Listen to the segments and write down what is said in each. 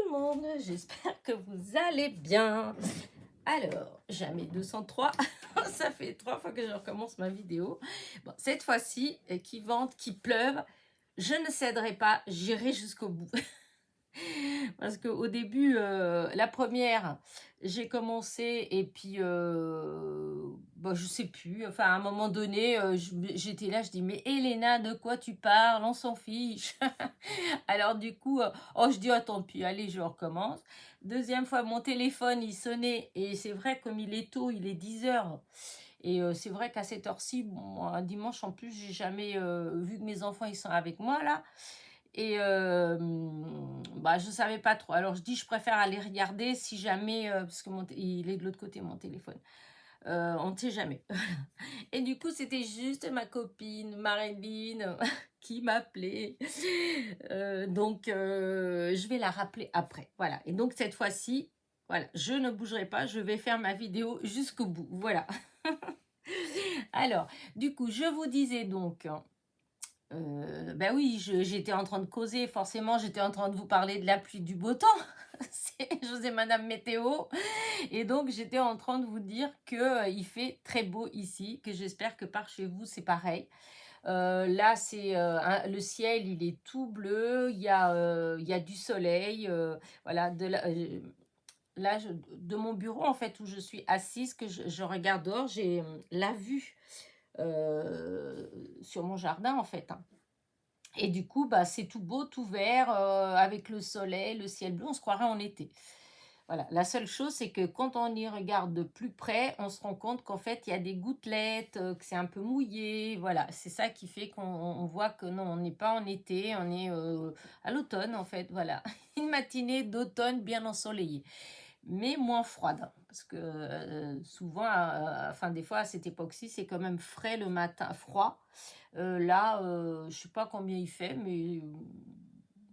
le monde, j'espère que vous allez bien. Alors, jamais 203, ça fait 3 fois que je recommence ma vidéo. Bon, cette fois-ci, qui vente, qui pleuve, je ne céderai pas, j'irai jusqu'au bout. Parce qu'au début, la première, j'ai commencé et puis, bah, je sais plus, enfin à un moment donné, j'étais là, je dis, mais Elena, de quoi tu parles? On s'en fiche. Alors du coup, oh, je dis, oh tant pis, allez, je recommence. Deuxième fois, mon téléphone, il sonnait et c'est vrai, comme il est tôt, il est 10 heures. Et c'est vrai qu'à cette heure-ci, bon, un dimanche en plus, j'ai jamais vu que mes enfants, ils sont avec moi là. Et bah, je savais pas trop. Alors je dis, je préfère aller regarder si jamais, parce que il est de l'autre côté, mon téléphone. On ne sait jamais. Et du coup, c'était juste ma copine, Marilyn, qui m'appelait. Donc, je vais la rappeler après. Voilà. Et donc, cette fois-ci, voilà, je ne bougerai pas. Je vais faire ma vidéo jusqu'au bout. Voilà. Alors, du coup, je vous disais donc, ben oui, j'étais en train de causer, forcément, j'étais en train de vous parler de la pluie, du beau temps. Je vous ai Madame Météo. Et donc, j'étais en train de vous dire que il fait très beau ici, que j'espère que par chez vous, c'est pareil. Là, c'est le ciel, il est tout bleu, il y a du soleil. Voilà, là, de mon bureau, en fait, où je suis assise, que je regarde dehors, j'ai la vue sur mon jardin, en fait, hein. Et du coup, bah, c'est tout beau, tout vert, avec le soleil, le ciel bleu, on se croirait en été. Voilà. La seule chose, c'est que quand on y regarde de plus près, on se rend compte qu'en fait, il y a des gouttelettes, que c'est un peu mouillé. Voilà, c'est ça qui fait qu'on voit que non, on n'est pas en été, on est à l'automne, en fait. Voilà, une matinée d'automne bien ensoleillée, mais moins froide. Parce que souvent, enfin des fois à cette époque-ci, c'est quand même frais le matin, froid. Là, je sais pas combien il fait, mais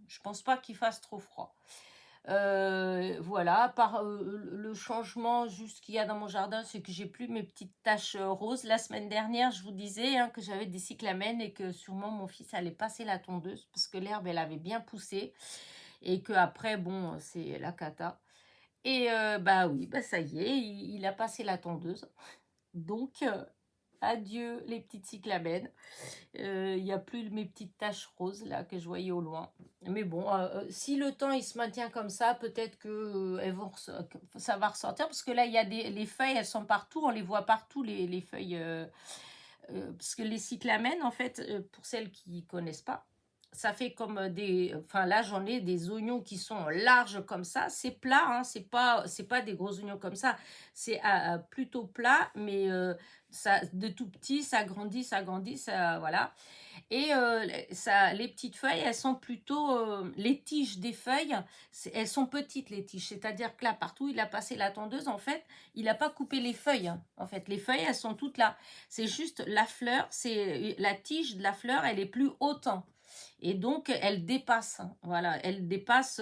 je pense pas qu'il fasse trop froid. Voilà, par le changement juste qu'il y a dans mon jardin, c'est que j'ai plus mes petites taches roses. La semaine dernière, je vous disais hein, que j'avais des cyclamènes et que sûrement mon fils allait passer la tondeuse parce que l'herbe, elle avait bien poussé et que après, bon, c'est la cata. Et bah oui, bah ça y est, il a passé la tondeuse. Donc, adieu les petites cyclamènes. Il n'y a plus mes petites taches roses là que je voyais au loin. Mais bon, si le temps il se maintient comme ça, peut-être que ça va ressortir parce que là il y a les feuilles, elles sont partout, on les voit partout les feuilles. Parce que les cyclamènes, en fait, pour celles qui connaissent pas, ça fait comme enfin là j'en ai des oignons qui sont larges comme ça, c'est plat, hein, c'est pas des gros oignons comme ça, c'est plutôt plat, mais ça de tout petit, ça grandit, ça voilà. Et les petites feuilles, elles sont plutôt, les tiges des feuilles, elles sont petites les tiges, c'est-à-dire que là, partout, il a passé la tondeuse, en fait, il n'a pas coupé les feuilles, hein. En fait, les feuilles, elles sont toutes là. C'est juste la fleur, c'est la tige de la fleur, elle est plus haute, hein. Et donc, elle dépasse, hein. Voilà, elle dépasse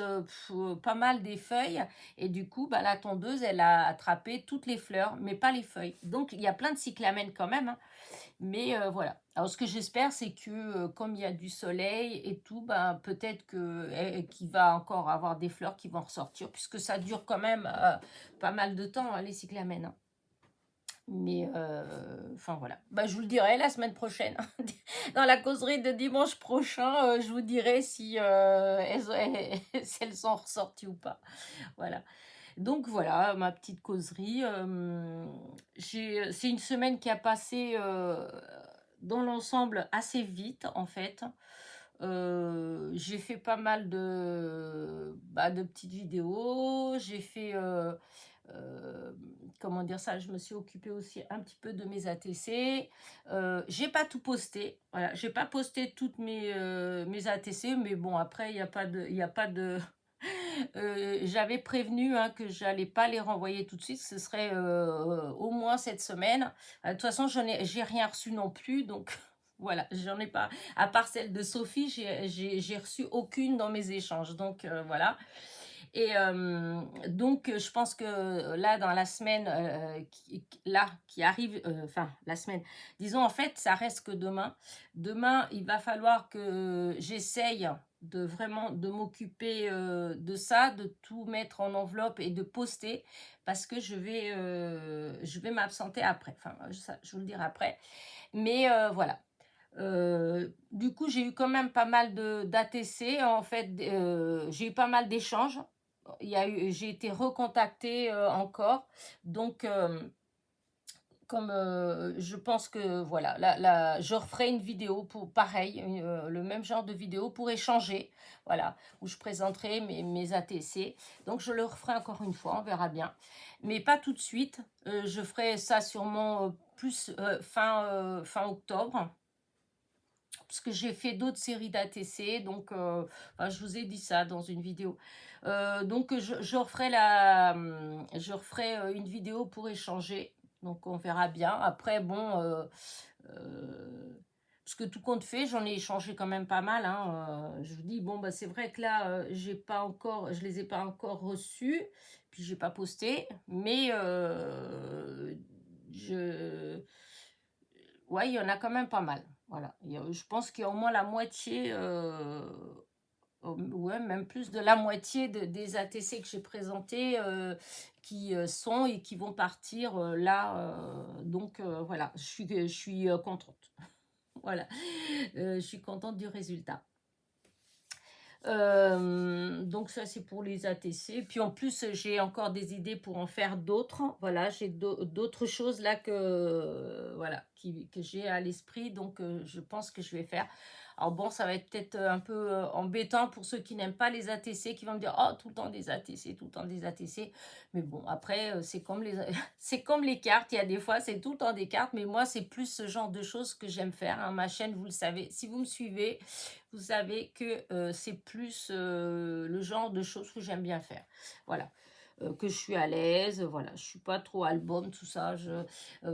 pas mal des feuilles. Et du coup, bah, la tondeuse, elle a attrapé toutes les fleurs, mais pas les feuilles. Donc, il y a plein de cyclamènes quand même, hein. Mais voilà. Alors, ce que j'espère, c'est que comme il y a du soleil et tout, ben, peut-être qu'il va encore avoir des fleurs qui vont ressortir, puisque ça dure quand même pas mal de temps, hein, les cyclamènes, hein. Mais enfin voilà. Bah, je vous le dirai la semaine prochaine. Dans la causerie de dimanche prochain, je vous dirai si si elles sont ressorties ou pas. Voilà. Donc voilà, ma petite causerie. C'est une semaine qui a passé dans l'ensemble assez vite en fait. J'ai fait pas mal de petites vidéos. J'ai fait, euh, comment dire ça, je me suis occupée aussi un petit peu de mes ATC. J'ai pas tout posté. Voilà, j'ai pas posté toutes mes ATC, mais bon, après, il y a pas de j'avais prévenu hein, que j'allais pas les renvoyer tout de suite, ce serait au moins cette semaine. De toute façon, j'ai rien reçu non plus, donc voilà, j'en ai pas. À part celle de Sophie, j'ai reçu aucune dans mes échanges, donc voilà. Et donc, je pense que là, dans la semaine qui arrive, enfin, la semaine, disons, en fait, ça reste que demain. Demain, il va falloir que j'essaye de vraiment de m'occuper de ça, de tout mettre en enveloppe et de poster parce que je vais m'absenter après. Enfin, ça, je vous le dirai après. Mais voilà. Du coup, j'ai eu quand même pas mal de d'ATC. En fait, j'ai eu pas mal d'échanges. J'ai été recontactée encore. Donc, comme je pense que voilà, là, je referai une vidéo pour pareil, le même genre de vidéo pour échanger, voilà, où je présenterai mes ATC. Donc je le referai encore une fois, on verra bien. Mais pas tout de suite. Je ferai ça sûrement plus fin octobre. Parce que j'ai fait d'autres séries d'ATC, donc enfin, je vous ai dit ça dans une vidéo. Donc je referai une vidéo pour échanger. Donc on verra bien. Après, bon, parce que tout compte fait, j'en ai échangé quand même pas mal. Hein. Je vous dis, bon, bah, c'est vrai que là, je les ai pas encore reçus, puis j'ai pas posté, mais je, ouais, il y en a quand même pas mal. Voilà. Je pense qu'il y a au moins la moitié, ouais, même plus de la moitié des ATC que j'ai présentés qui sont et qui vont partir là. Donc voilà, je suis contente. Voilà, je suis contente du résultat. Donc ça c'est pour les ATC. Puis en plus j'ai encore des idées pour en faire d'autres. Voilà, j'ai d'autres choses là que voilà que j'ai à l'esprit. Donc je pense que je vais faire. Alors bon, ça va être peut-être un peu embêtant pour ceux qui n'aiment pas les ATC, qui vont me dire oh tout le temps des ATC, tout le temps des ATC. Mais bon après c'est comme les c'est comme les cartes. Il y a des fois c'est tout le temps des cartes, mais moi c'est plus ce genre de choses que j'aime faire. Hein. Ma chaîne, vous le savez, si vous me suivez. Vous savez que c'est plus le genre de choses que j'aime bien faire. Voilà. Que je suis à l'aise, voilà, je suis pas trop album, tout ça.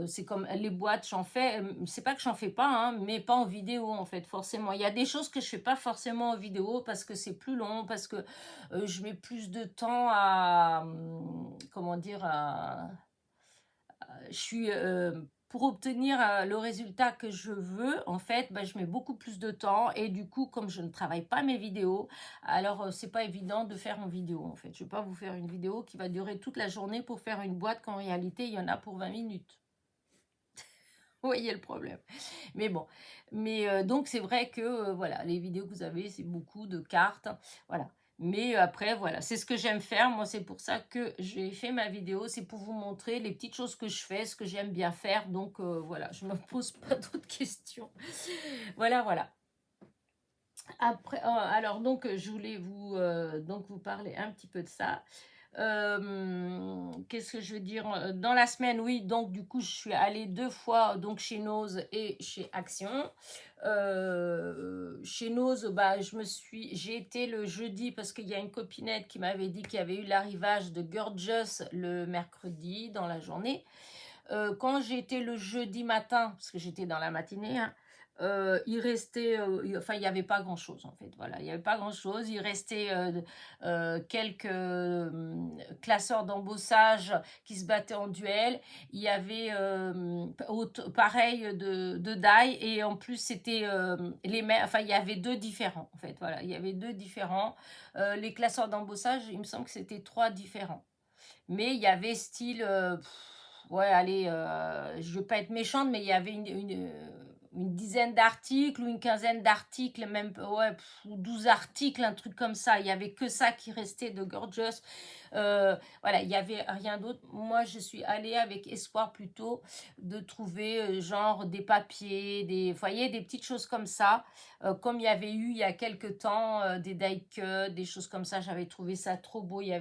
C'est comme les boîtes, j'en fais. C'est pas que j'en fais pas, hein, mais pas en vidéo en fait, forcément. Il y a des choses que je fais pas forcément en vidéo parce que c'est plus long, parce que je mets plus de temps à, comment dire, je suis pour obtenir le résultat que je veux, en fait, bah, je mets beaucoup plus de temps et du coup, comme je ne travaille pas mes vidéos, alors c'est pas évident de faire en vidéo, en fait. Je vais pas vous faire une vidéo qui va durer toute la journée pour faire une boîte qu'en réalité, il y en a pour 20 minutes. Vous voyez le problème. Mais bon, mais donc c'est vrai que voilà, les vidéos que vous avez, c'est beaucoup de cartes, voilà. Mais après, voilà, c'est ce que j'aime faire. Moi, c'est pour ça que j'ai fait ma vidéo. C'est pour vous montrer les petites choses que je fais, ce que j'aime bien faire. Donc voilà, je me pose pas d'autres questions. Voilà, voilà. Après, alors donc, je voulais donc vous parler un petit peu de ça. Qu'est-ce que je veux dire? Dans la semaine, oui, donc du coup, je suis allée 2 fois donc chez Nose et chez Action. Chez Nose, bah, j'ai été le jeudi parce qu'il y a une copinette qui m'avait dit qu'il y avait eu l'arrivage de Gorgeous le mercredi dans la journée. Quand j'ai été le jeudi matin, parce que j'étais dans la matinée, hein, il restait, enfin, il n'y avait pas grand-chose en fait. Voilà, il n'y avait pas grand-chose. Il restait quelques classeurs d'embossage qui se battaient en duel. Il y avait pareil de die et en plus c'était les mêmes. Enfin, il y avait deux différents en fait. Voilà, il y avait deux différents. Les classeurs d'embossage, il me semble que c'était trois différents. Mais il y avait style, ouais, allez, je veux pas être méchante, mais il y avait une dizaine d'articles ou une quinzaine d'articles, même, ouais, ou 12 articles, un truc comme ça. Il y avait que ça qui restait de Gorgeous. Voilà, il y avait rien d'autre. Moi, je suis allée avec espoir plutôt de trouver genre des papiers, vous voyez, des petites choses comme ça. Comme il y avait eu il y a quelques temps des die cuts, des choses comme ça, j'avais trouvé ça trop beau. Il y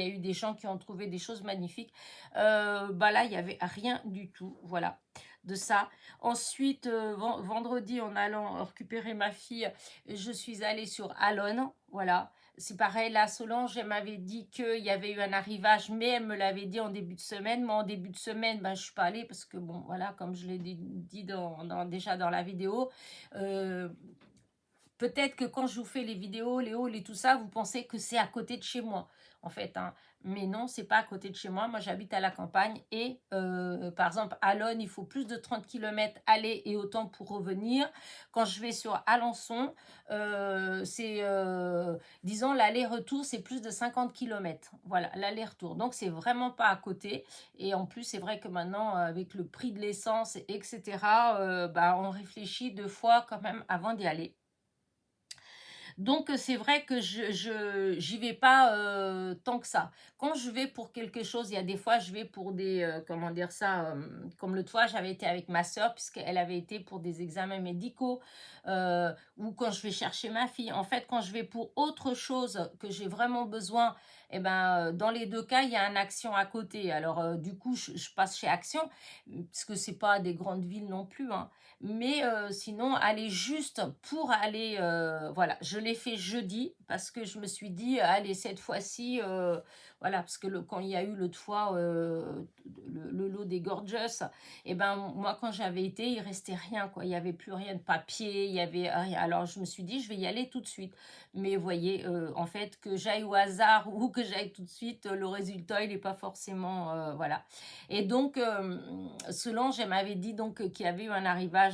a eu des gens qui ont trouvé des choses magnifiques. Bah là, il y avait rien du tout, voilà, de ça. Ensuite, vendredi, en allant récupérer ma fille, je suis allée sur Alon, voilà. C'est pareil, là, Solange, elle m'avait dit qu'il y avait eu un arrivage, mais elle me l'avait dit en début de semaine. Moi, en début de semaine, ben, je ne suis pas allée parce que, bon, voilà, comme je l'ai dit déjà dans la vidéo, peut-être que quand je vous fais les vidéos, les hauls et tout ça, vous pensez que c'est à côté de chez moi, en fait, hein. Mais non, c'est pas à côté de chez moi. Moi, j'habite à la campagne et par exemple, à Lonne, il faut plus de 30 kilomètres aller et autant pour revenir. Quand je vais sur Alençon, c'est, disons, l'aller-retour, c'est plus de 50 kilomètres. Voilà, l'aller-retour. Donc, c'est vraiment pas à côté. Et en plus, c'est vrai que maintenant, avec le prix de l'essence, etc., bah, on réfléchit 2 fois quand même avant d'y aller. Donc, c'est vrai que j'y vais pas tant que ça. Quand je vais pour quelque chose, il y a des fois, je vais pour des, comment dire ça, comme l'autre fois, j'avais été avec ma sœur, puisqu'elle avait été pour des examens médicaux, ou quand je vais chercher ma fille. En fait, quand je vais pour autre chose que j'ai vraiment besoin, eh ben, dans les 2 cas, il y a un Action à côté. Alors, du coup, je passe chez Action, parce que c'est pas des grandes villes non plus, hein. Mais sinon, aller juste pour aller, voilà, je l'ai fait jeudi parce que je me suis dit: «Allez, cette fois-ci», voilà, parce que quand il y a eu l'autre fois, le lot des Gorgeous, et ben, moi, quand j'avais été, il restait rien, quoi. Il y avait plus rien de papier, il y avait rien. Alors je me suis dit: «Je vais y aller tout de suite». Mais vous voyez, en fait, que j'aille au hasard ou que j'aille tout de suite, le résultat, il est pas forcément, voilà. Et donc, Solange, elle m'avait dit donc qu'il y avait eu un arrivage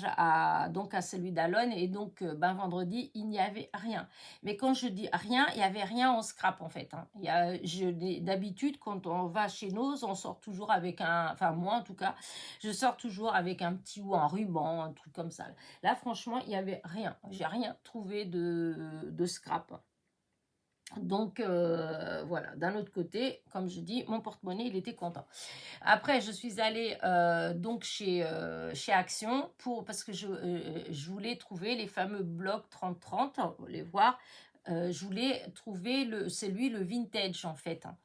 donc à celui d'Alonne et donc ben, vendredi, il n'y avait rien. Mais quand je dis rien, il n'y avait rien en scrap en fait, hein. D'habitude, quand on va chez nous, on sort toujours avec enfin moi en tout cas, je sors toujours avec un petit ou un ruban, un truc comme ça. Là, franchement, il n'y avait rien. J'ai rien trouvé de scrap. Donc voilà, d'un autre côté, comme je dis, mon porte-monnaie, il était content. Après, je suis allée donc chez Action parce que je voulais trouver les fameux blocs 30-30, les voir. Je voulais trouver le vintage en fait, hein.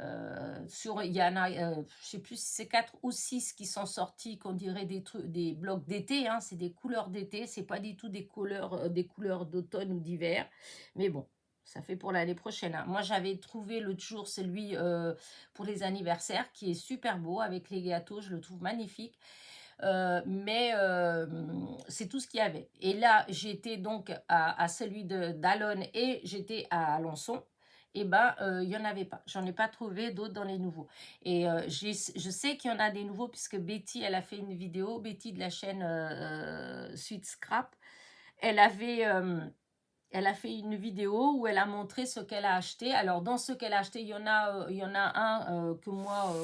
Il y en a, je sais plus si c'est 4 ou 6 qui sont sortis, qu'on dirait des blocs d'été, hein, c'est des couleurs d'été, c'est pas du tout des couleurs d'automne ou d'hiver. Mais bon, ça fait pour l'année prochaine, hein. Moi, j'avais trouvé l'autre jour celui pour les anniversaires qui est super beau avec les gâteaux, je le trouve magnifique. Mais c'est tout ce qu'il y avait. Et là, j'étais donc à celui d'Alonne et j'étais à Alençon. Et ben, il n'y en avait pas. J'en ai pas trouvé d'autres dans les nouveaux. Et je sais qu'il y en a des nouveaux puisque Betty, elle a fait une vidéo, Betty de la chaîne Sweet Scrap. Elle avait, elle a fait une vidéo où elle a montré ce qu'elle a acheté. Alors, dans ce qu'elle a acheté, il y en a un que moi,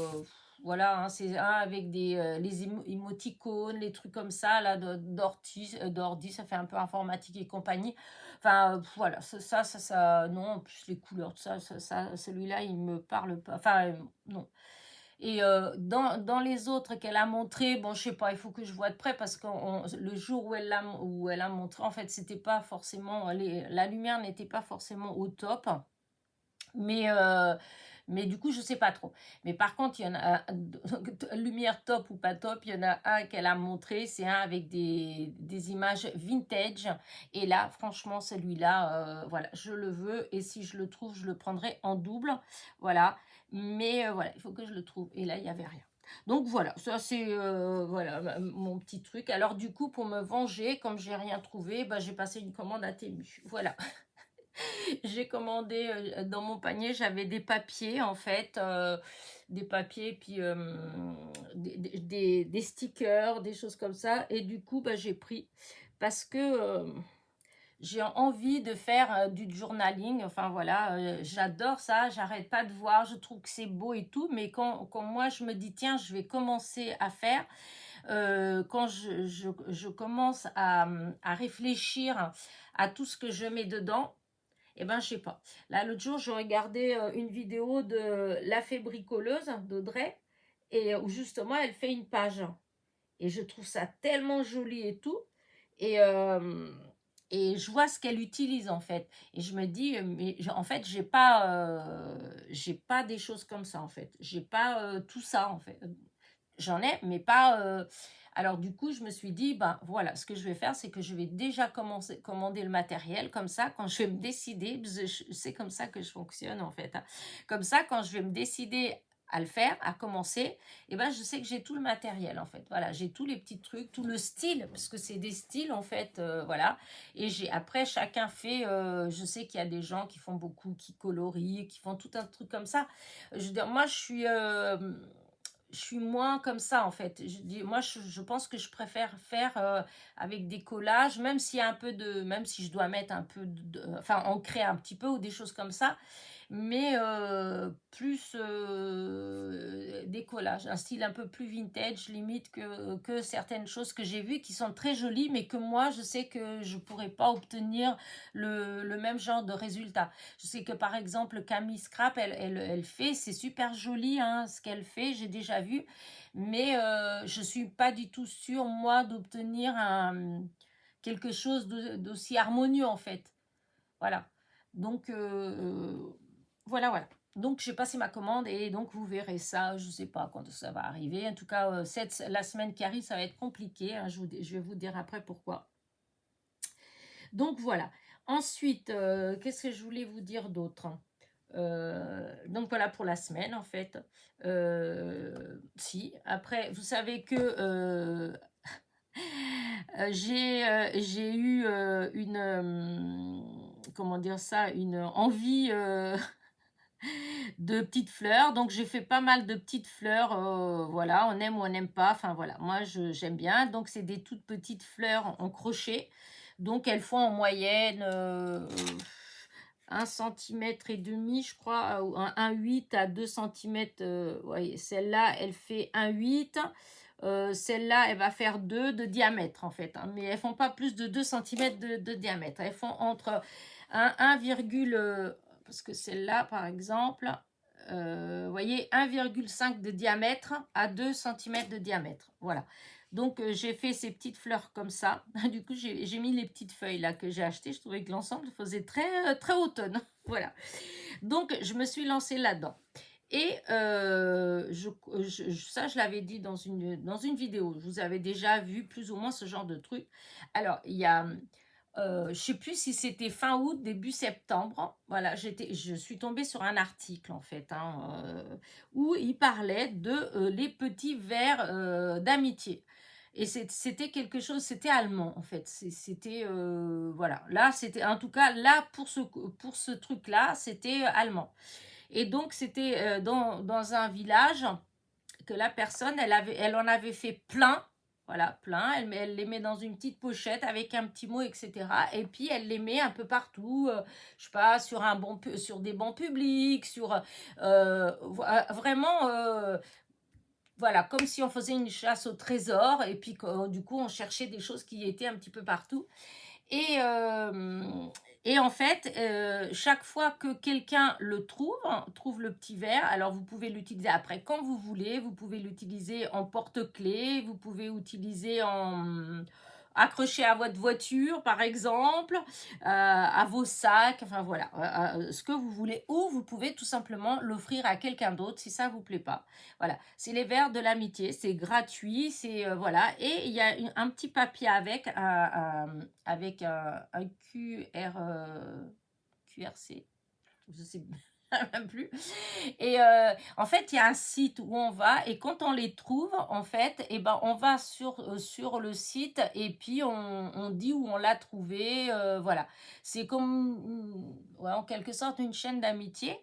voilà, hein, c'est un avec les émoticônes, les trucs comme ça, là, d'ordi, ça fait un peu informatique et compagnie. Enfin, voilà, non, en plus, les couleurs, tout ça, celui-là, il me parle pas. Enfin, non. Et dans les autres qu'elle a montré, bon, je sais pas, il faut que je vois de près parce que le jour où elle a montré, en fait, c'était pas forcément, la lumière n'était pas forcément au top. Mais, mais du coup, je sais pas trop. Mais par contre, il y en a, lumière top ou pas top, il y en a un qu'elle a montré, c'est un avec des images vintage. Et là, franchement, celui-là, voilà, je le veux. Et si je le trouve, je le prendrai en double. Voilà. Mais voilà, il faut que je le trouve. Et là, il n'y avait rien. Donc voilà, ça c'est voilà mon petit truc. Alors du coup, pour me venger, comme j'ai rien trouvé, bah, j'ai passé une commande à Temu. Voilà. J'ai commandé, dans mon panier, j'avais des papiers en fait, des papiers puis, des stickers, des choses comme ça et du coup, bah, j'ai pris parce que, j'ai envie de faire, du journaling, enfin voilà, j'adore ça, j'arrête pas de voir, je trouve que c'est beau et tout, mais quand moi je me dis: «Tiens, je vais commencer à faire», quand je commence à réfléchir à tout ce que je mets dedans, eh ben, je sais pas. Là, l'autre jour, je regardais une vidéo de La Fée Bricoleuse d'Audrey, et où justement, elle fait une page. Et je trouve ça tellement joli et tout. Et, et je vois ce qu'elle utilise en fait. Et je me dis, mais en fait, j'ai pas des choses comme ça en fait. J'ai pas tout ça en fait. J'en ai, mais pas. Alors, du coup, je me suis dit, ben voilà, ce que je vais faire, c'est que je vais déjà commander le matériel. Comme ça, quand je vais me décider, parce que c'est comme ça que je fonctionne en fait, hein. Comme ça, quand je vais me décider à le faire, à commencer, et ben je sais que j'ai tout le matériel en fait. Voilà, j'ai tous les petits trucs, tout le style, parce que c'est des styles en fait, voilà. Et j'ai après chacun fait, je sais qu'il y a des gens qui font beaucoup, qui colorient, qui font tout un truc comme ça. Je veux dire, moi je suis moins comme ça en fait. Moi je pense que je préfère faire avec des collages, même s'il y a un peu de, même si je dois mettre un peu enfin ancrer un petit peu ou des choses comme ça, mais plus des collages, un style un peu plus vintage limite que certaines choses que j'ai vues qui sont très jolies, mais que moi je sais que je pourrais pas obtenir le même genre de résultat. Je sais que par exemple Camille Scrap, elle fait, c'est super joli hein, ce qu'elle fait, j'ai déjà vu, mais je suis pas du tout sûre moi d'obtenir quelque chose d'aussi harmonieux en fait. Voilà. Donc, voilà, voilà. Donc, j'ai passé ma commande et donc vous verrez ça. Je ne sais pas quand ça va arriver. En tout cas, la semaine qui arrive, ça va être compliqué, hein. Je vais vous dire après pourquoi. Donc, voilà. Ensuite, qu'est-ce que je voulais vous dire d'autre? Donc, voilà pour la semaine, en fait. Si, après, vous savez que j'ai eu comment dire ça, une envie de petites fleurs. Donc, j'ai fait pas mal de petites fleurs. Voilà, on aime ou on n'aime pas. Enfin, voilà, moi, j'aime bien. Donc, c'est des toutes petites fleurs en crochet. Donc, elles font en moyenne 1,5 cm, je crois, ou un 8 à 2 centimètres. Ouais, celle-là, elle fait 1,8 cm. Celle-là, elle va faire 2 de diamètre, en fait, hein, mais elles font pas plus de 2 centimètres de diamètre. Elles font entre 1, parce que celle-là, par exemple, vous voyez, 1,5 de diamètre à 2 centimètres de diamètre. Voilà. Donc, j'ai fait ces petites fleurs comme ça. Du coup, j'ai mis les petites feuilles là que j'ai achetées. Je trouvais que l'ensemble faisait très, très automne. Voilà. Donc, je me suis lancée là-dedans. Et ça, je l'avais dit dans une vidéo. Je vous avais déjà vu plus ou moins ce genre de truc. Alors, il y a, je ne sais plus si c'était fin août, début septembre. Voilà, je suis tombée sur un article, en fait, hein, où il parlait de les petits verres d'amitié. Et c'était quelque chose, c'était allemand, en fait. C'était, voilà. Là, c'était, en tout cas, là, pour ce truc-là, c'était allemand. Et donc, c'était dans un village que la personne, elle en avait fait plein. Voilà, plein. Elle les met dans une petite pochette avec un petit mot, etc. Et puis, elle les met un peu partout. Je sais pas, sur des bancs publics, vraiment, voilà, comme si on faisait une chasse au trésor. Et puis, du coup, on cherchait des choses qui étaient un petit peu partout. Et, en fait, chaque fois que quelqu'un trouve le petit verre, alors vous pouvez l'utiliser après quand vous voulez, vous pouvez l'utiliser en porte-clés, vous pouvez l'utiliser accroché à votre voiture, par exemple, à vos sacs, enfin voilà, ce que vous voulez, ou vous pouvez tout simplement l'offrir à quelqu'un d'autre si ça vous plaît pas. Voilà, c'est les verres de l'amitié, c'est gratuit, c'est voilà, et il y a un petit papier avec un QRC, je sais même plus. Et en fait, il y a un site où on va et quand on les trouve, en fait, et ben, on va sur le site et puis on dit où on l'a trouvé. Voilà. C'est comme, ouais, en quelque sorte, une chaîne d'amitié.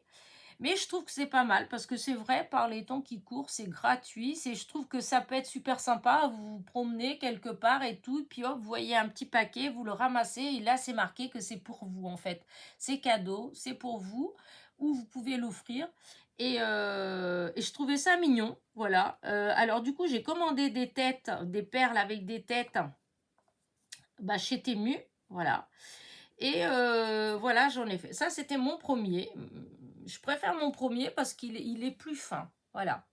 Mais je trouve que c'est pas mal parce que c'est vrai, par les temps qui courent, c'est gratuit. Je trouve que ça peut être super sympa. Vous vous promenez quelque part et tout, puis hop, vous voyez un petit paquet, vous le ramassez et là, c'est marqué que c'est pour vous en fait. C'est cadeau, c'est pour vous ou vous pouvez l'offrir. Et je trouvais ça mignon. Voilà. Alors, du coup, j'ai commandé des têtes, des perles avec des têtes bah, chez Temu. Voilà. Et voilà, j'en ai fait. Ça, c'était mon premier. Je préfère mon premier parce qu'il est plus fin. Voilà.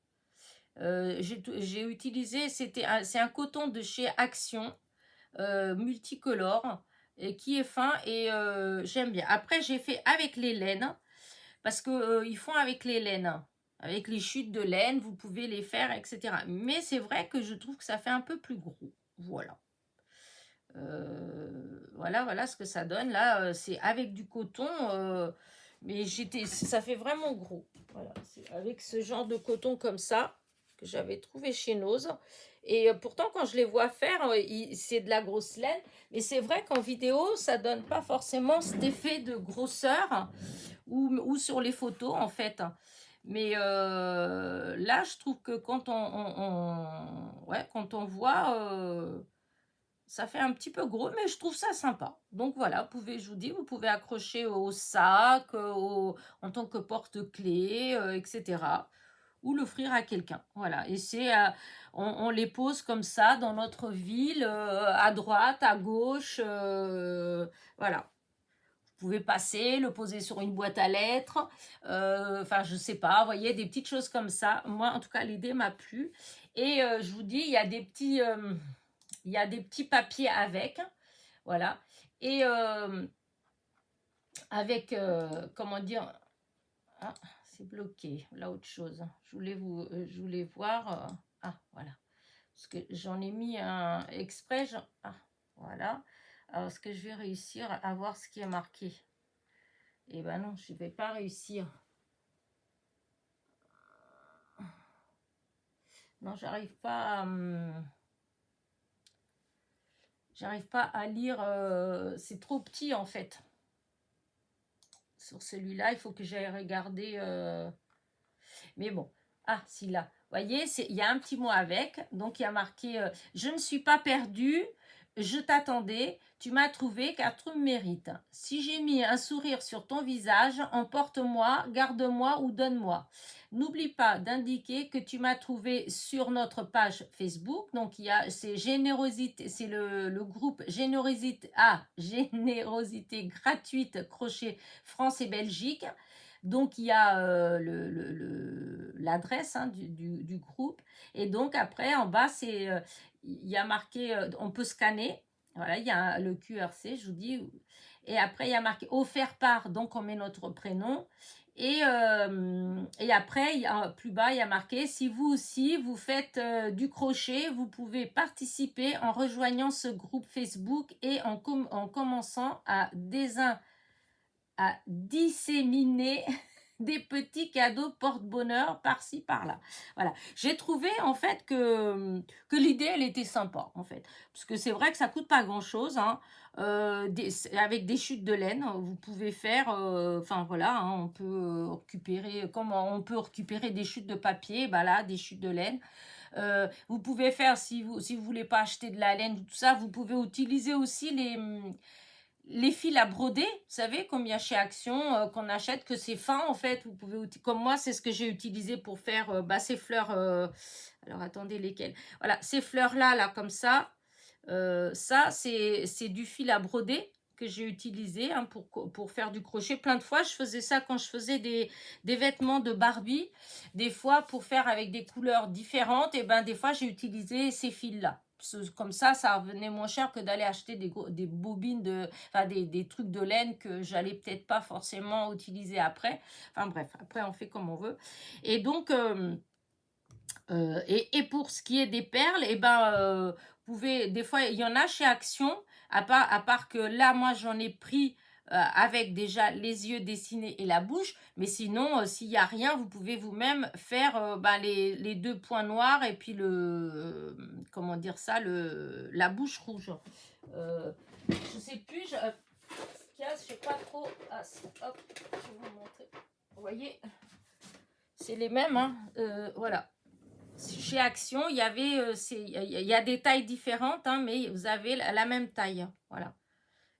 J'ai utilisé, c'est un coton de chez Action, multicolore, et qui est fin et j'aime bien. Après, j'ai fait avec les laines parce que ils font avec les laines. Avec les chutes de laine, vous pouvez les faire, etc. Mais c'est vrai que je trouve que ça fait un peu plus gros. Voilà. Voilà, voilà ce que ça donne. Là, c'est avec du coton, mais ça fait vraiment gros. Voilà, c'est avec ce genre de coton comme ça, que j'avais trouvé chez Nose. Et pourtant, quand je les vois faire, c'est de la grosse laine. Mais c'est vrai qu'en vidéo, ça donne pas forcément cet effet de grosseur ou sur les photos, en fait. Mais là, je trouve que quand ouais, quand on voit, ça fait un petit peu gros, mais je trouve ça sympa. Donc voilà, je vous dis, vous pouvez accrocher au sac, en tant que porte-clés, etc. Ou l'offrir à quelqu'un. Voilà. Et on les pose comme ça dans notre ville, à droite, à gauche. Voilà. Vous pouvez passer, le poser sur une boîte à lettres. Enfin, je sais pas, vous voyez, des petites choses comme ça. Moi, en tout cas, l'idée m'a plu. Et je vous dis, il y a des petits papiers avec. Voilà. Et avec, comment dire, ah, c'est bloqué, là autre chose. Je voulais voir, ah, voilà. Parce que j'en ai mis un exprès, ah, voilà. Alors, est-ce que je vais réussir à voir ce qui est marqué? Eh ben non, je ne vais pas réussir. Non, j'arrive pas à lire, c'est trop petit en fait. Sur celui-là, il faut que j'aille regarder. Mais bon, ah, si là. Vous voyez, il y a un petit mot avec. Donc, il y a marqué je ne suis pas perdue, je t'attendais, tu m'as trouvé car tu me mérites. Si j'ai mis un sourire sur ton visage, emporte-moi, garde-moi ou donne-moi. N'oublie pas d'indiquer que tu m'as trouvé sur notre page Facebook. Donc, c'est Générosité, c'est le groupe Générosité gratuite crochet France et Belgique. Donc, il y a l'adresse du groupe. Et donc, après, en bas, il y a marqué, on peut scanner. Voilà, il y a le QRC, je vous dis. Et après, il y a marqué offert par, donc on met notre prénom. Et après, plus bas, il y a marqué si vous aussi, vous faites du crochet, vous pouvez participer en rejoignant ce groupe Facebook et en commençant à disséminer des petits cadeaux porte-bonheur par-ci par-là. Voilà. J'ai trouvé en fait que l'idée elle était sympa en fait, parce que c'est vrai que ça coûte pas grand-chose. Hein. Avec des chutes de laine, vous pouvez faire. Enfin voilà, hein, on peut récupérer comme on peut récupérer des chutes de papier, bah là des chutes de laine. Vous pouvez faire si vous voulez pas acheter de la laine tout ça, vous pouvez utiliser aussi les fils à broder, vous savez, comme il y a chez Action, qu'on achète, que c'est fin en fait. Vous pouvez, comme moi, c'est ce que j'ai utilisé pour faire ces fleurs. Alors attendez, lesquelles? Voilà, ces fleurs-là, là, comme ça. Ça, c'est du fil à broder que j'ai utilisé hein, pour faire du crochet. Plein de fois, je faisais ça quand je faisais des vêtements de Barbie. Des fois, pour faire avec des couleurs différentes, et ben des fois, j'ai utilisé ces fils-là. Comme ça revenait moins cher que d'aller acheter des bobines, enfin des trucs de laine que j'allais peut-être pas forcément utiliser après. Enfin bref, après on fait comme on veut. Et donc, et pour ce qui est des perles, et ben, des fois, il y en a chez Action, à part que là, moi, j'en ai pris avec déjà les yeux dessinés et la bouche, mais sinon, s'il n'y a rien, vous pouvez vous-même faire ben, les deux points noirs et puis comment dire ça, la bouche rouge. Je sais plus, ce qu'il y a, je sais pas trop. Ah, hop, je vais vous montrer. Vous voyez, c'est les mêmes, hein, voilà. Chez Action, il y a des tailles différentes, hein, mais vous avez la même taille. Voilà.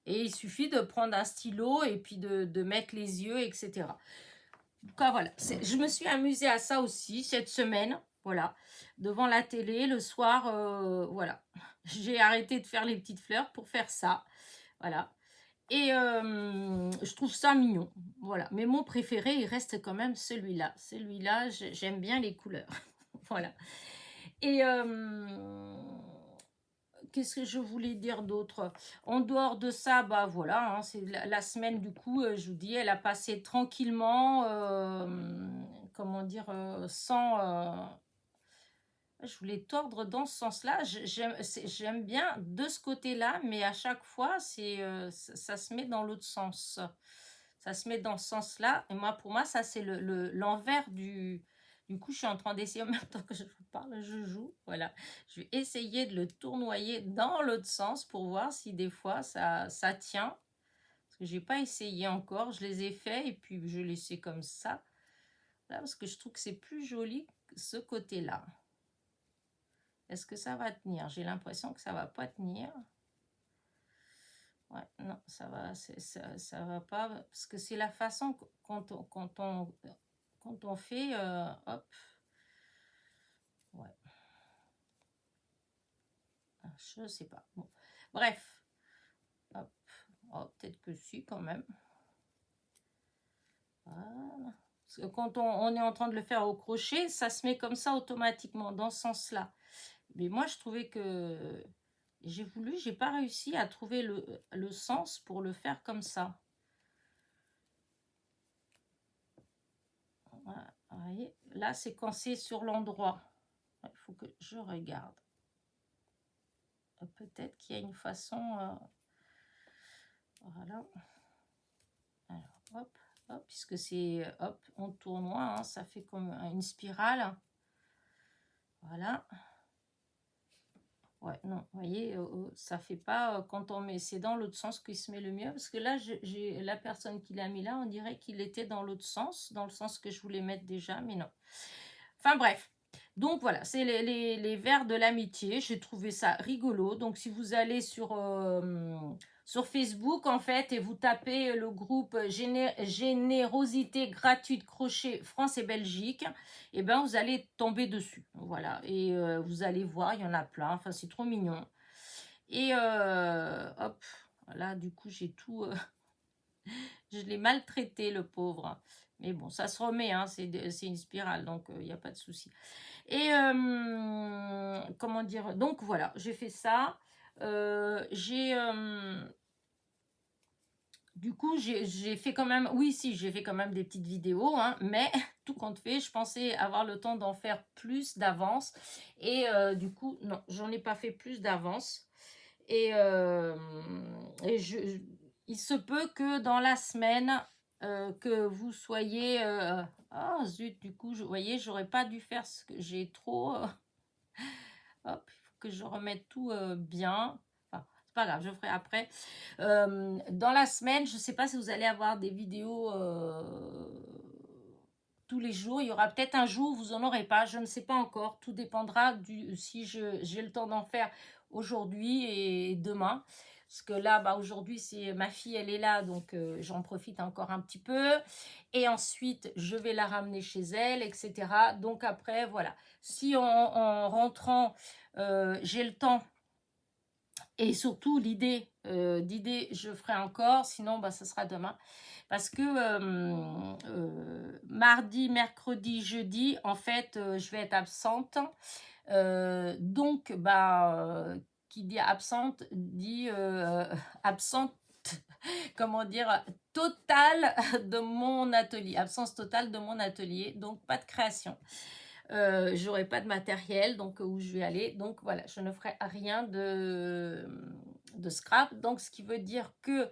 Et il suffit de prendre un stylo et puis de mettre les yeux, etc. Donc voilà. Je me suis amusée à ça aussi cette semaine. Voilà. Devant la télé, le soir, voilà. J'ai arrêté de faire les petites fleurs pour faire ça. Voilà. Et je trouve ça mignon. Voilà. Mais mon préféré, il reste quand même celui-là. Celui-là, j'aime bien les couleurs. Voilà. Et qu'est-ce que je voulais dire d'autre? En dehors de ça, bah voilà, hein, c'est la semaine du coup, je vous dis, elle a passé tranquillement, comment dire, sans... je voulais tordre dans ce sens-là. J'aime bien de ce côté-là, mais à chaque fois, ça se met dans l'autre sens. Ça se met dans ce sens-là. Et moi, pour moi, ça, c'est l'envers du... Du coup, je suis en train d'essayer en même temps que je vous parle, je joue. Voilà. Je vais essayer de le tournoyer dans l'autre sens pour voir si des fois, ça tient. Parce que je n'ai pas essayé encore. Je les ai faits et puis je les laissé comme ça. Là, parce que je trouve que c'est plus joli que ce côté-là. Est-ce que ça va tenir? J'ai l'impression que ça va pas tenir. Ouais, non, ça va pas. Parce que c'est la façon quand on fait... hop. Ouais. Je sais pas. Bon. Bref. Hop. Oh, peut-être que si, quand même. Voilà. Parce que quand on est en train de le faire au crochet, ça se met comme ça automatiquement, dans ce sens-là. Mais moi, je trouvais que... j'ai pas réussi à trouver le sens pour le faire comme ça. Voilà. Vous voyez, là, c'est quand c'est sur l'endroit. Il faut que je regarde. Peut-être qu'il y a une façon... voilà. Alors, hop, hop, puisque c'est... Hop, on tournoie, hein, ça fait comme une spirale. Voilà. Ouais, non, vous voyez, ça fait pas quand on met, c'est dans l'autre sens qu'il se met le mieux, parce que là, j'ai la personne qui l'a mis là, on dirait qu'il était dans l'autre sens, dans le sens que je voulais mettre déjà, mais non. Enfin bref, donc voilà, c'est les vers de l'amitié, j'ai trouvé ça rigolo, donc si vous allez sur Facebook, en fait, et vous tapez le groupe Générosité gratuite crochet France et Belgique, et ben vous allez tomber dessus. Voilà, et vous allez voir, il y en a plein, enfin c'est trop mignon. Et hop, là du coup j'ai tout, je l'ai maltraité le pauvre. Mais bon, ça se remet, hein, c'est une spirale, donc il n'y a pas de souci. Et comment dire, donc voilà, j'ai fait ça. Du coup, j'ai fait quand même, oui, si, j'ai fait quand même des petites vidéos, hein, mais tout compte fait, je pensais avoir le temps d'en faire plus d'avance. Et du coup, non, j'en ai pas fait plus d'avance. Et, il se peut que dans la semaine, que vous soyez... ah, zut, du coup, vous voyez, j'aurais pas dû faire ce que j'ai trop... hop, il faut que je remette tout bien. Enfin, c'est pas grave, je ferai après. Dans la semaine, je sais pas si vous allez avoir des vidéos tous les jours. Il y aura peut-être un jour où vous en aurez pas, je ne sais pas encore. Tout dépendra si j'ai le temps d'en faire aujourd'hui et demain. Parce que là, bah, aujourd'hui, c'est ma fille, elle est là, donc j'en profite encore un petit peu. Et ensuite, je vais la ramener chez elle, etc. Donc après, voilà. Si en rentrant, j'ai le temps, et surtout l'idée, je ferai encore, sinon, bah, ce sera demain. Parce que mardi, mercredi, jeudi, en fait, je vais être absente. Donc, bah, qui dit absente, dit absente, comment dire, totale de mon atelier. Absence totale de mon atelier, donc pas de création. J'aurai pas de matériel, donc où je vais aller. Donc voilà, je ne ferai rien de scrap. Donc ce qui veut dire que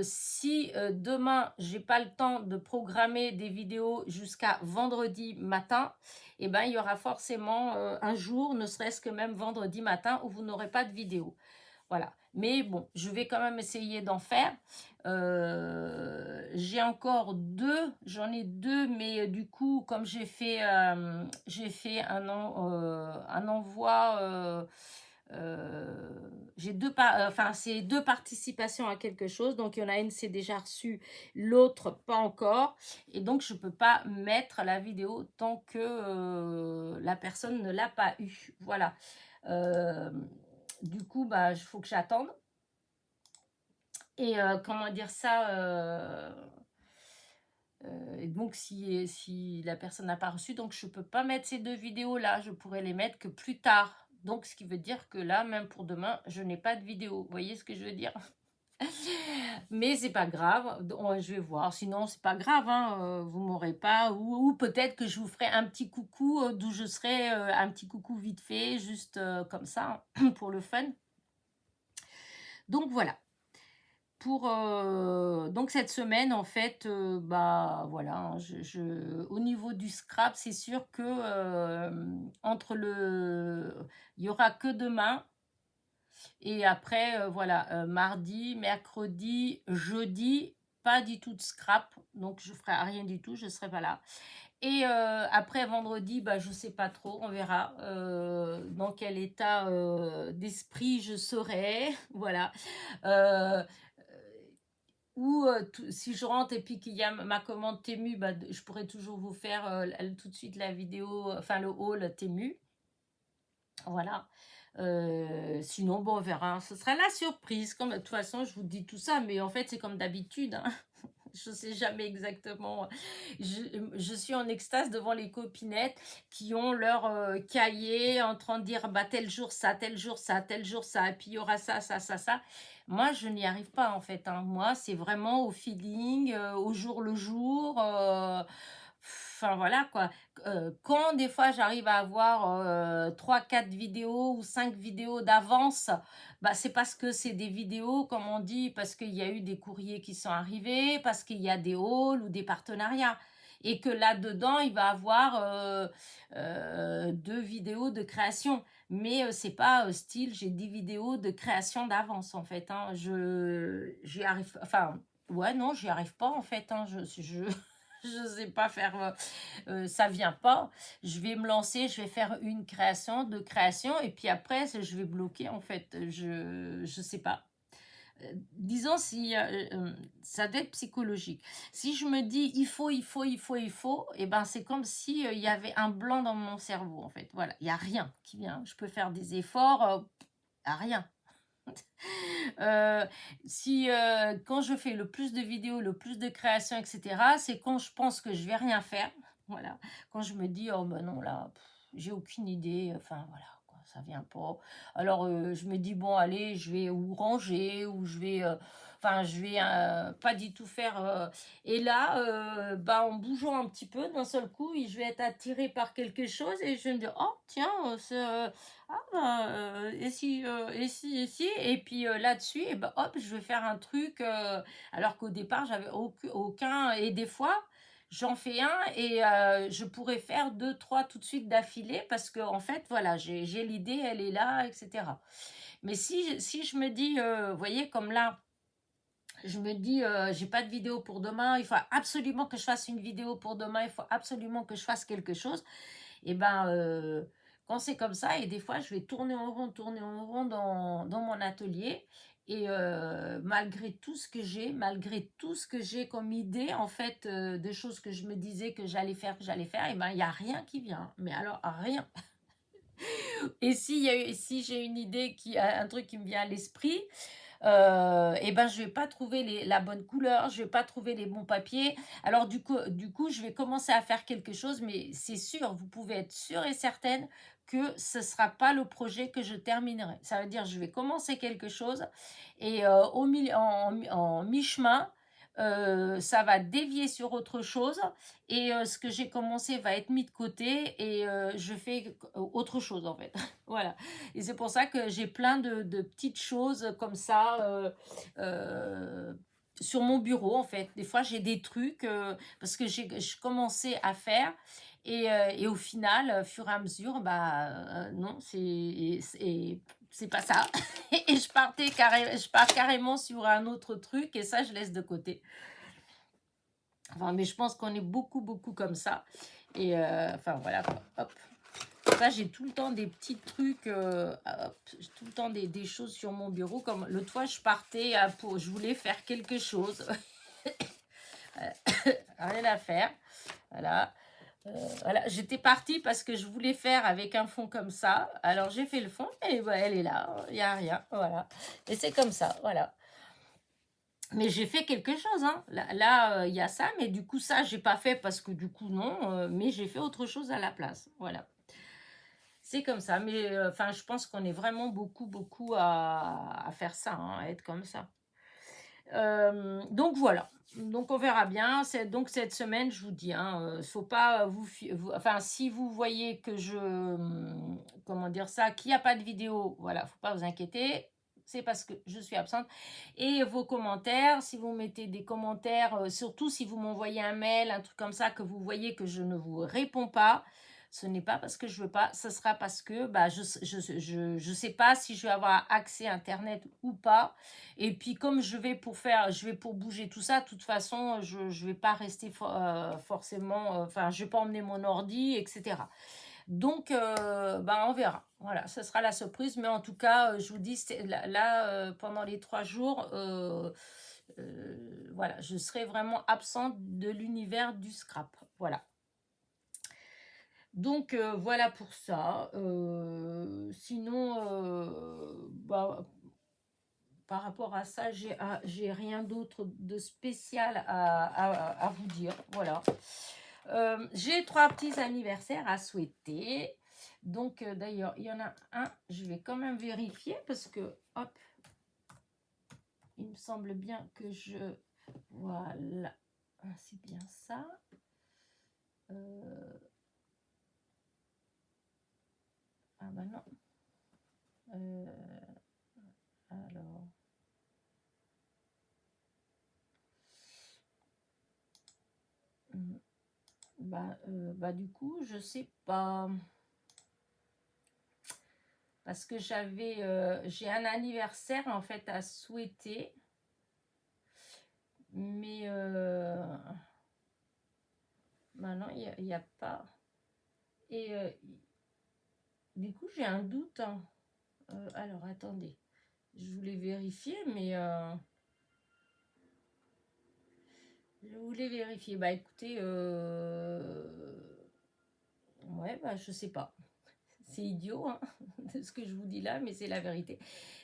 si demain j'ai pas le temps de programmer des vidéos jusqu'à vendredi matin, et ben il y aura forcément un jour, ne serait-ce que même vendredi matin, où vous n'aurez pas de vidéo. Voilà. Mais bon, je vais quand même essayer d'en faire. J'ai encore j'en ai deux, mais du coup, comme j'ai fait un envoi, j'ai c'est deux participations à quelque chose. Donc, il y en a une, c'est déjà reçu, l'autre, pas encore. Et donc, je ne peux pas mettre la vidéo tant que la personne ne l'a pas eu. Voilà. Du coup, bah, il faut que j'attende. Et comment dire ça, et donc si la personne n'a pas reçu, donc je peux pas mettre ces deux vidéos là, je pourrais les mettre que plus tard. Donc ce qui veut dire que là, même pour demain, je n'ai pas de vidéo. Vous voyez ce que je veux dire? Mais c'est pas grave, je vais voir. Sinon, c'est pas grave, hein, vous m'aurez pas. Ou peut-être que je vous ferai un petit coucou, d'où je serai, un petit coucou vite fait, juste comme ça, pour le fun. Donc voilà. donc cette semaine, en fait, bah voilà, hein, au niveau du scrap, c'est sûr que il y aura que demain et après, voilà, mardi, mercredi, jeudi, pas du tout de scrap, donc je ferai rien du tout, je serai pas là. Et après vendredi, bah, je sais pas trop, on verra dans quel état d'esprit je serai, voilà. Euh, ou si je rentre et puis qu'il y a ma commande Temu, bah, je pourrais toujours vous faire tout de suite la vidéo, enfin le haul Temu, voilà. Sinon, bon, on verra. Ce sera la surprise. Comme, de toute façon, je vous dis tout ça, mais en fait, c'est comme d'habitude, hein. Je ne sais jamais exactement. Je suis en extase devant les copinettes qui ont leur cahier en train de dire bah, tel jour ça, tel jour ça, tel jour ça, et puis il y aura ça, ça, ça, ça. Moi, je n'y arrive pas en fait, hein. Moi, c'est vraiment au feeling, au jour le jour. Enfin voilà quoi. Quand des fois j'arrive à avoir 3-4 vidéos ou 5 vidéos d'avance, bah, c'est parce que c'est des vidéos, comme on dit, parce qu'il y a eu des courriers qui sont arrivés, parce qu'il y a des hauls ou des partenariats. Et que là-dedans, il va avoir 2 vidéos de création. Mais c'est pas style, j'ai 10 vidéos de création d'avance, en fait, hein. J'y arrive, enfin, ouais, non, j'y arrive pas, en fait, hein. Je sais pas faire, ça vient pas. Je vais me lancer, je vais faire une création, deux créations, et puis après, je vais bloquer, en fait. Je sais pas. Disons, si ça doit être psychologique. Si je me dis il faut, et ben c'est comme si il y avait un blanc dans mon cerveau, en fait. Voilà, il y a rien qui vient. Je peux faire des efforts, à rien. Euh, si quand je fais le plus de vidéos, le plus de créations, etc., c'est quand je pense que je vais rien faire. Voilà. Quand je me dis, oh ben non, là, j'ai aucune idée. Enfin, voilà, quoi, ça vient pas. Alors, je me dis, bon, allez, je vais ou ranger, ou je vais. Enfin, je vais pas du tout faire. Et là, bah, en bougeant un petit peu, d'un seul coup, je vais être attirée par quelque chose et je vais me dire, oh, tiens, ah bah, et si, et puis là-dessus, et ben hop, je vais faire un truc, alors qu'au départ, j'avais aucun, et des fois, j'en fais un et je pourrais faire deux, trois tout de suite d'affilée parce que en fait, voilà, j'ai l'idée, elle est là, etc. Mais si je me dis, vous voyez, comme là, je me dis, j'ai pas de vidéo pour demain, il faut absolument que je fasse une vidéo pour demain, il faut absolument que je fasse quelque chose. Et ben, quand c'est comme ça, et des fois, je vais tourner en rond dans mon atelier. Et malgré tout ce malgré tout ce que j'ai comme idée, en fait, de choses que je me disais que j'allais faire, et ben, il n'y a rien qui vient. Mais alors, rien. Et si j'ai une idée, un truc qui me vient à l'esprit, et ben je vais pas trouver la bonne couleur, je vais pas trouver les bons papiers. Alors du coup, je vais commencer à faire quelque chose, mais c'est sûr, vous pouvez être sûre et certaine que ce sera pas le projet que je terminerai. Ça veut dire, je vais commencer quelque chose et en mi-chemin, ça va dévier sur autre chose et ce que j'ai commencé va être mis de côté et je fais autre chose en fait. Voilà. Et c'est pour ça que j'ai plein de petites choses comme ça sur mon bureau, en fait. Des fois, j'ai des trucs parce que je commençais à faire et au final, au fur et à mesure, bah non, c'est pas ça. Et je pars carrément sur un autre truc et ça, je laisse de côté. Enfin, mais je pense qu'on est beaucoup, beaucoup comme ça. Et enfin, voilà, quoi. Hop. Ça, j'ai tout le temps des petits trucs, hop, j'ai tout le temps des choses sur mon bureau. Comme l'autre fois, je partais, je voulais faire quelque chose. Rien à faire. Voilà. Voilà. J'étais partie parce que je voulais faire avec un fond comme ça. Alors, j'ai fait le fond et bah, elle est là. Il n'y a rien. Voilà. Et c'est comme ça. Voilà. Mais j'ai fait quelque chose, hein. Là, il y a ça, mais du coup, ça, j'ai pas fait parce que du coup, non. Mais j'ai fait autre chose à la place. Voilà. C'est comme ça, mais enfin, je pense qu'on est vraiment beaucoup, beaucoup à faire ça, hein, à être comme ça. Donc voilà. Donc on verra bien. Donc cette semaine, je vous dis, hein, faut pas enfin, si vous voyez que comment dire ça, qu'il n'y a pas de vidéo, voilà, faut pas vous inquiéter. c'est parce que je suis absente. Et vos commentaires, si vous mettez des commentaires, surtout si vous m'envoyez un mail, un truc comme ça, que vous voyez que je ne vous réponds pas, ce n'est pas parce que je veux pas, ce sera parce que bah, je sais pas si je vais avoir accès à Internet ou pas. Et puis comme je vais pour bouger tout ça, de toute façon, je vais pas rester forcément, enfin, je vais pas emmener mon ordi, etc. Donc, bah, on verra. Voilà, ce sera la surprise. Mais en tout cas, je vous dis, là, pendant les 3 jours, voilà, je serai vraiment absente de l'univers du scrap. Voilà. Donc, voilà pour ça. Sinon, bah, par rapport à ça, j'ai rien d'autre de spécial à vous dire. Voilà. J'ai 3 petits anniversaires à souhaiter. Donc, d'ailleurs, il y en a un, je vais quand même vérifier parce que, hop, il me semble bien que voilà, ah, c'est bien ça. Ah bah non. Alors... Bah, du coup, je sais pas. Parce que j'ai un anniversaire en fait à souhaiter. Mais maintenant, il n'y a pas. Et du coup, j'ai un doute, hein. Alors, attendez. Je voulais vérifier, mais je voulais vérifier. Bah, écoutez, ouais, bah, je sais pas. C'est idiot, hein, de ce que je vous dis là, mais c'est la vérité.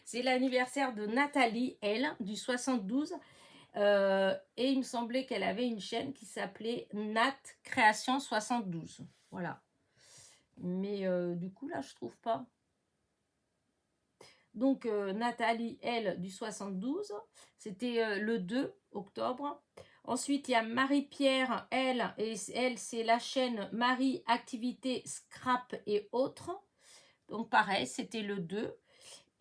C'est l'anniversaire de Nathalie, elle, du 72. Et il me semblait qu'elle avait une chaîne qui s'appelait Nat Création 72. Voilà. Mais du coup, là, je trouve pas. Donc, Nathalie, elle, du 72, c'était le 2 octobre. Ensuite, il y a Marie-Pierre, elle, et elle, c'est la chaîne Marie Activité Scrap et autres. Donc, pareil, c'était le 2.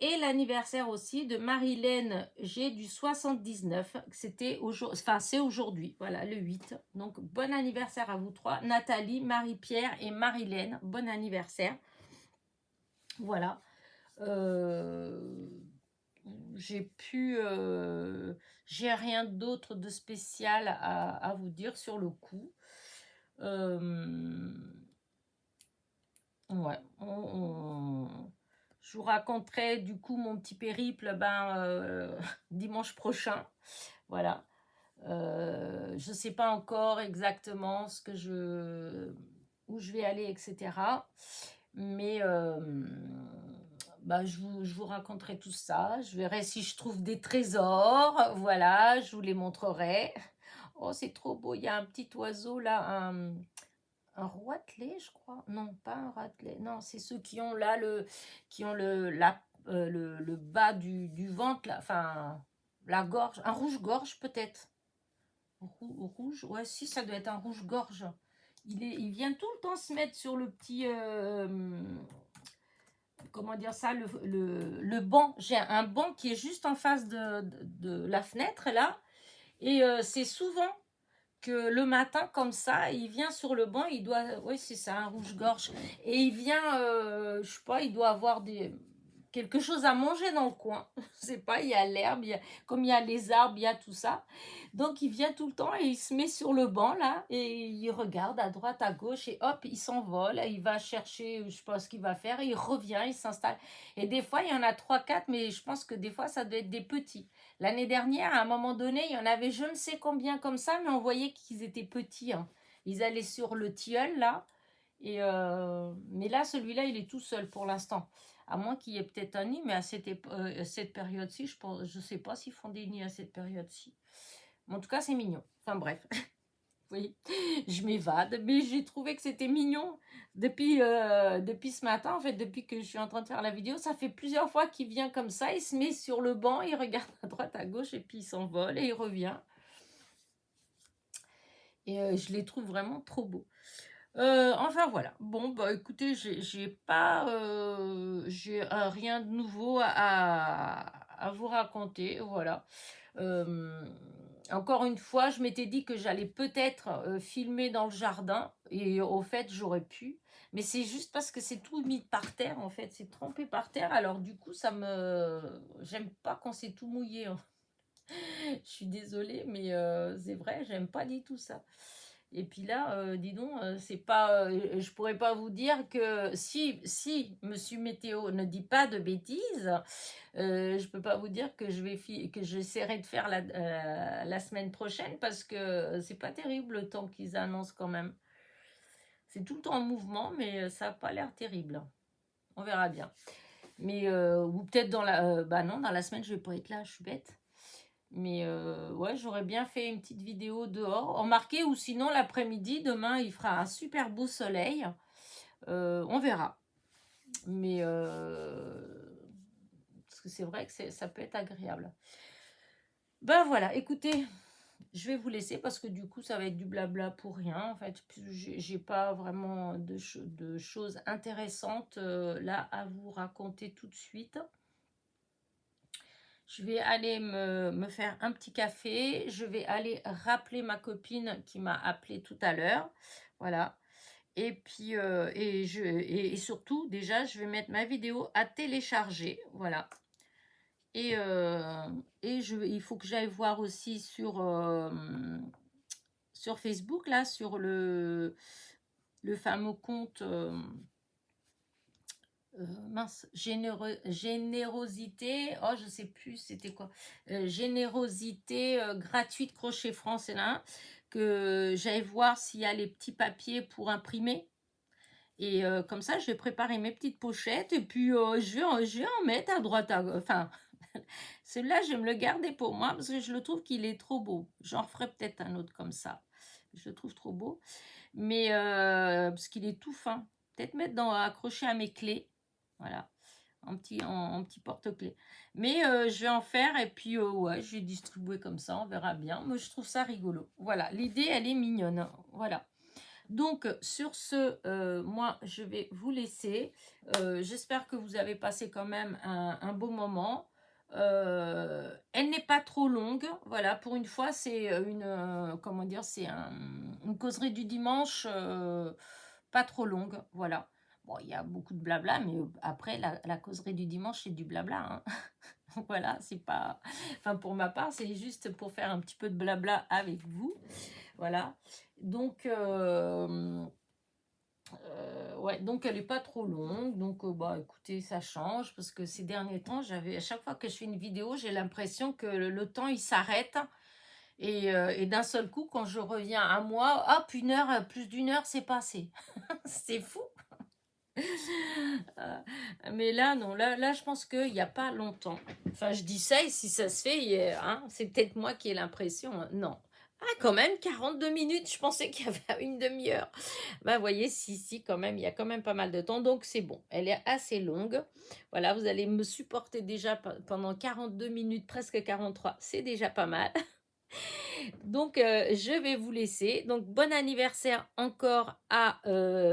Et l'anniversaire aussi de Marilène G du 79. C'était aujourd'hui, enfin, c'est aujourd'hui, voilà, le 8. Donc, bon anniversaire à vous trois. Nathalie, Marie-Pierre et Marilène, bon anniversaire. Voilà. J'ai rien d'autre de spécial à vous dire sur le coup. Ouais, je vous raconterai du coup mon petit périple dimanche prochain. Voilà. Je ne sais pas encore exactement où je vais aller, etc. Mais je vous raconterai tout ça. Je verrai si je trouve des trésors. Voilà, je vous les montrerai. Oh, c'est trop beau. Il y a un petit oiseau là, un roitelet, je crois. Non, pas un roitelet. Non, c'est ceux qui ont là le bas du ventre, là, enfin, la gorge. Un rouge-gorge, peut-être. Rouge, ouais, si, ça doit être un rouge-gorge. Il vient tout le temps se mettre sur le petit... comment dire ça, le banc. J'ai un banc qui est juste en face de la fenêtre, là. Et c'est souvent que le matin, comme ça, il vient sur le banc, il doit... Oui, c'est ça, un rouge-gorge. Et il vient, je sais pas, il doit avoir quelque chose à manger dans le coin. Je sais pas, il y a l'herbe, comme il y a les arbres, il y a tout ça. Donc, il vient tout le temps et il se met sur le banc, là, et il regarde à droite, à gauche, et hop, il s'envole, il va chercher, je sais pas ce qu'il va faire, il revient, il s'installe. Et des fois, il y en a 3, 4, mais je pense que des fois, ça doit être des petits. L'année dernière, à un moment donné, il y en avait je ne sais combien comme ça, mais on voyait qu'ils étaient petits, hein. Ils allaient sur le tilleul, là. Mais là, celui-là, il est tout seul pour l'instant. À moins qu'il y ait peut-être un nid, mais à cette période-ci, je ne sais pas s'ils font des nids à cette période-ci. Mais en tout cas, c'est mignon. Enfin bref, oui, je m'évade, mais j'ai trouvé que c'était mignon depuis ce matin, en fait, depuis que je suis en train de faire la vidéo. Ça fait plusieurs fois qu'il vient comme ça, il se met sur le banc, il regarde à droite, à gauche, et puis il s'envole et il revient. Et je les trouve vraiment trop beaux. Enfin voilà. Bon, bah écoutez, j'ai rien de nouveau à vous raconter, voilà. Encore une fois, je m'étais dit que j'allais peut-être filmer dans le jardin, et au fait, j'aurais pu. Mais c'est juste parce que c'est tout mis par terre, en fait, c'est trempé par terre. Alors du coup, j'aime pas quand c'est tout mouillé, hein. Je suis désolée, mais c'est vrai, j'aime pas du tout ça. Et puis là, dis donc, c'est pas, je pourrais pas vous dire que si Monsieur Météo ne dit pas de bêtises, je peux pas vous dire que que j'essaierai de faire la semaine prochaine, parce que c'est pas terrible le temps qu'ils annoncent quand même. C'est tout le temps en mouvement, mais ça a pas l'air terrible. On verra bien. Mais ou peut-être bah non, dans la semaine je vais pas être là, je suis bête. Mais ouais, j'aurais bien fait une petite vidéo dehors, remarquez, ou sinon l'après-midi, demain il fera un super beau soleil. On verra. Mais parce que c'est vrai que ça peut être agréable. Ben voilà, écoutez, je vais vous laisser parce que du coup ça va être du blabla pour rien. En fait, j'ai pas vraiment de choses intéressantes là à vous raconter tout de suite. Je vais aller me faire un petit café. Je vais aller rappeler ma copine qui m'a appelé tout à l'heure. Voilà. Et puis, et surtout, déjà, je vais mettre ma vidéo à télécharger. Voilà. Et il faut que j'aille voir aussi sur Facebook, là, sur le fameux compte... mince, générosité, oh je sais plus c'était quoi, générosité gratuite Crochet France, et là que j'aille voir s'il y a les petits papiers pour imprimer, et comme ça je vais préparer mes petites pochettes, et puis je vais en mettre à droite, enfin celui-là je vais me le garder pour moi parce que je le trouve qu'il est trop beau. J'en referai peut-être un autre comme ça, je le trouve trop beau, mais parce qu'il est tout fin, peut-être mettre accrocher à mes clés. Voilà, en petit porte-clés. Mais je vais en faire, et puis ouais, je vais distribuer comme ça, on verra bien. Moi, je trouve ça rigolo. Voilà, l'idée, elle est mignonne. Voilà. Donc, sur ce, moi, je vais vous laisser. J'espère que vous avez passé quand même un beau moment. Elle n'est pas trop longue. Voilà, pour une fois, c'est comment dire, c'est une causerie du dimanche pas trop longue. Voilà. Bon, il y a beaucoup de blabla, mais après, la causerie du dimanche, c'est du blabla, hein. Voilà, c'est pas... Enfin, pour ma part, c'est juste pour faire un petit peu de blabla avec vous. Voilà. Donc, ouais, donc elle est pas trop longue. Donc, bah, écoutez, ça change, parce que ces derniers temps, à chaque fois que je fais une vidéo, j'ai l'impression que le temps, il s'arrête. Et d'un seul coup, quand je reviens à moi, hop, plus d'une heure, c'est passé. C'est fou. Mais là, non, là, je pense qu'il n'y a pas longtemps. Enfin, je dis ça, et si ça se fait, hein, c'est peut-être moi qui ai l'impression. Hein. Non. Ah, quand même, 42 minutes, je pensais qu'il y avait une demi-heure. Bah, vous voyez, si, quand même, il y a quand même pas mal de temps, donc c'est bon. Elle est assez longue. Voilà, vous allez me supporter déjà pendant 42 minutes, presque 43. C'est déjà pas mal. Donc, je vais vous laisser. Donc, bon anniversaire encore à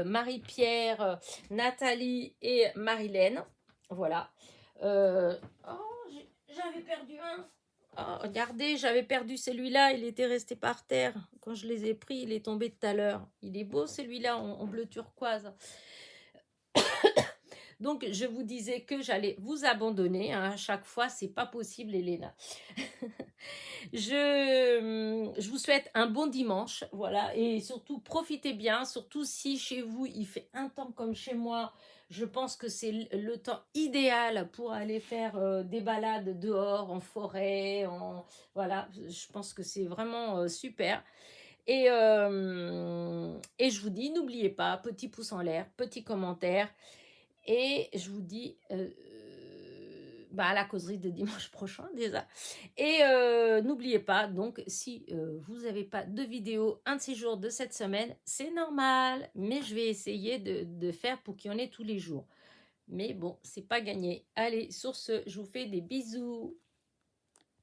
Marie-Pierre, Nathalie et Marilène. Voilà. Oh, j'avais perdu un. Oh, regardez, j'avais perdu celui-là. Il était resté par terre. Quand je les ai pris, il est tombé tout à l'heure. Il est beau celui-là en bleu turquoise. Donc, je vous disais que j'allais vous abandonner. Hein. À chaque fois, c'est pas possible, Elena. Je vous souhaite un bon dimanche, voilà, et surtout profitez bien, surtout si chez vous il fait un temps comme chez moi. Je pense que c'est le temps idéal pour aller faire des balades dehors, en forêt, voilà, je pense que c'est vraiment super. Et je vous dis, n'oubliez pas, petit pouce en l'air, petit commentaire, et je vous dis à la causerie de dimanche prochain déjà. Et n'oubliez pas, donc, si vous n'avez pas de vidéo un de ces jours de cette semaine, c'est normal, mais je vais essayer de faire pour qu'il y en ait tous les jours. Mais bon, c'est pas gagné. Allez, sur ce, je vous fais des bisous.